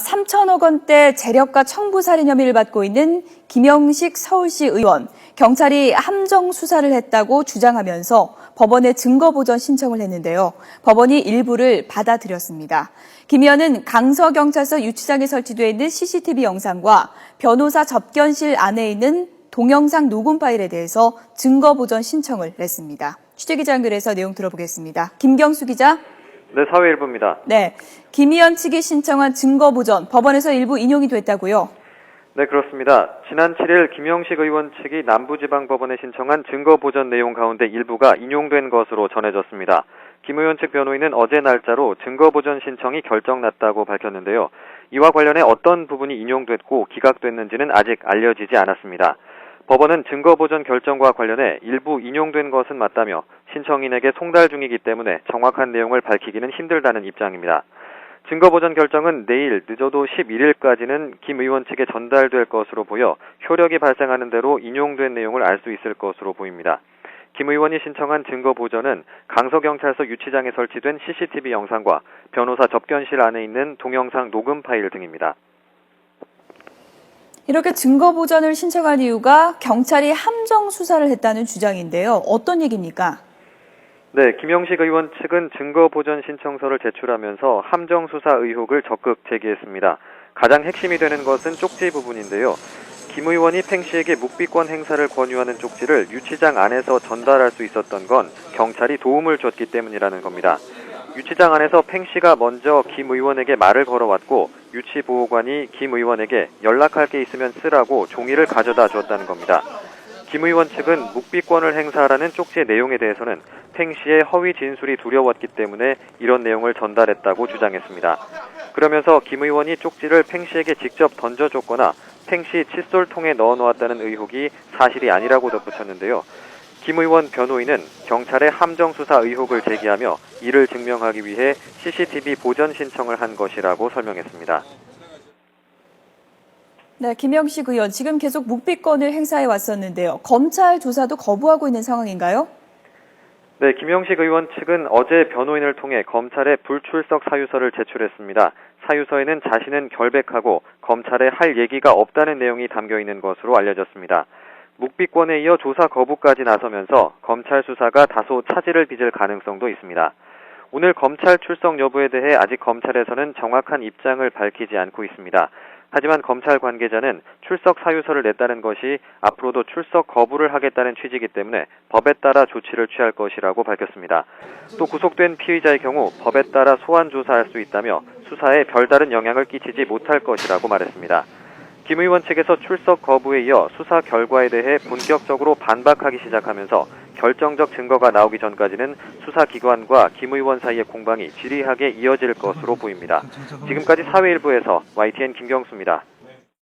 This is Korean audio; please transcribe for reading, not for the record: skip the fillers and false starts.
3천억 원대 재력가 청부살인 혐의를 받고 있는 김영식 서울시 의원, 경찰이 함정 수사를 했다고 주장하면서 법원에 증거 보전 신청을 했는데요. 법원이 일부를 받아들였습니다. 김 의원은 강서경찰서 유치장에 설치되어 있는 CCTV 영상과 변호사 접견실 안에 있는 동영상 녹음 파일에 대해서 증거 보전 신청을 냈습니다. 취재기자 연결해서 내용 들어보겠습니다. 김경수 기자. 네, 사회일보입니다. 네, 김 의원 측이 신청한 증거 보전, 법원에서 일부 인용이 됐다고요? 네, 그렇습니다. 지난 7일 김영식 의원 측이 남부지방법원에 신청한 증거 보전 내용 가운데 일부가 인용된 것으로 전해졌습니다. 김 의원 측 변호인은 어제 날짜로 증거 보전 신청이 결정났다고 밝혔는데요. 이와 관련해 어떤 부분이 인용됐고 기각됐는지는 아직 알려지지 않았습니다. 법원은 증거 보전 결정과 관련해 일부 인용된 것은 맞다며 신청인에게 송달 중이기 때문에 정확한 내용을 밝히기는 힘들다는 입장입니다. 증거 보전 결정은 내일 늦어도 11일까지는 김 의원 측에 전달될 것으로 보여 효력이 발생하는 대로 인용된 내용을 알 수 있을 것으로 보입니다. 김 의원이 신청한 증거 보전은 강서경찰서 유치장에 설치된 CCTV 영상과 변호사 접견실 안에 있는 동영상 녹음 파일 등입니다. 이렇게 증거 보전을 신청한 이유가 경찰이 함정 수사를 했다는 주장인데요. 어떤 얘기입니까? 네, 김영식 의원 측은 증거 보전 신청서를 제출하면서 함정 수사 의혹을 적극 제기했습니다. 가장 핵심이 되는 것은 쪽지 부분인데요. 김 의원이 팽 씨에게 묵비권 행사를 권유하는 쪽지를 유치장 안에서 전달할 수 있었던 건 경찰이 도움을 줬기 때문이라는 겁니다. 유치장 안에서 팽 씨가 먼저 김 의원에게 말을 걸어왔고 유치 보호관이 김 의원에게 연락할 게 있으면 쓰라고 종이를 가져다 주었다는 겁니다. 김 의원 측은 묵비권을 행사하라는 쪽지의 내용에 대해서는 팽 씨의 허위 진술이 두려웠기 때문에 이런 내용을 전달했다고 주장했습니다. 그러면서 김 의원이 쪽지를 팽 씨에게 직접 던져줬거나 팽 씨 칫솔통에 넣어놓았다는 의혹이 사실이 아니라고 덧붙였는데요. 김 의원 변호인은 경찰의 함정 수사 의혹을 제기하며 이를 증명하기 위해 CCTV 보전 신청을 한 것이라고 설명했습니다. 네, 김영식 의원, 지금 계속 묵비권을 행사해 왔었는데요. 검찰 조사도 거부하고 있는 상황인가요? 네, 김영식 의원 측은 어제 변호인을 통해 검찰에 불출석 사유서를 제출했습니다. 사유서에는 자신은 결백하고 검찰에 할 얘기가 없다는 내용이 담겨 있는 것으로 알려졌습니다. 묵비권에 이어 조사 거부까지 나서면서 검찰 수사가 다소 차질을 빚을 가능성도 있습니다. 오늘 검찰 출석 여부에 대해 아직 검찰에서는 정확한 입장을 밝히지 않고 있습니다. 하지만 검찰 관계자는 출석 사유서를 냈다는 것이 앞으로도 출석 거부를 하겠다는 취지이기 때문에 법에 따라 조치를 취할 것이라고 밝혔습니다. 또 구속된 피의자의 경우 법에 따라 소환 조사할 수 있다며 수사에 별다른 영향을 끼치지 못할 것이라고 말했습니다. 김 의원 측에서 출석 거부에 이어 수사 결과에 대해 본격적으로 반박하기 시작하면서 결정적 증거가 나오기 전까지는 수사기관과 김 의원 사이의 공방이 지리하게 이어질 것으로 보입니다. 지금까지 사회일보에서 YTN 김경수입니다.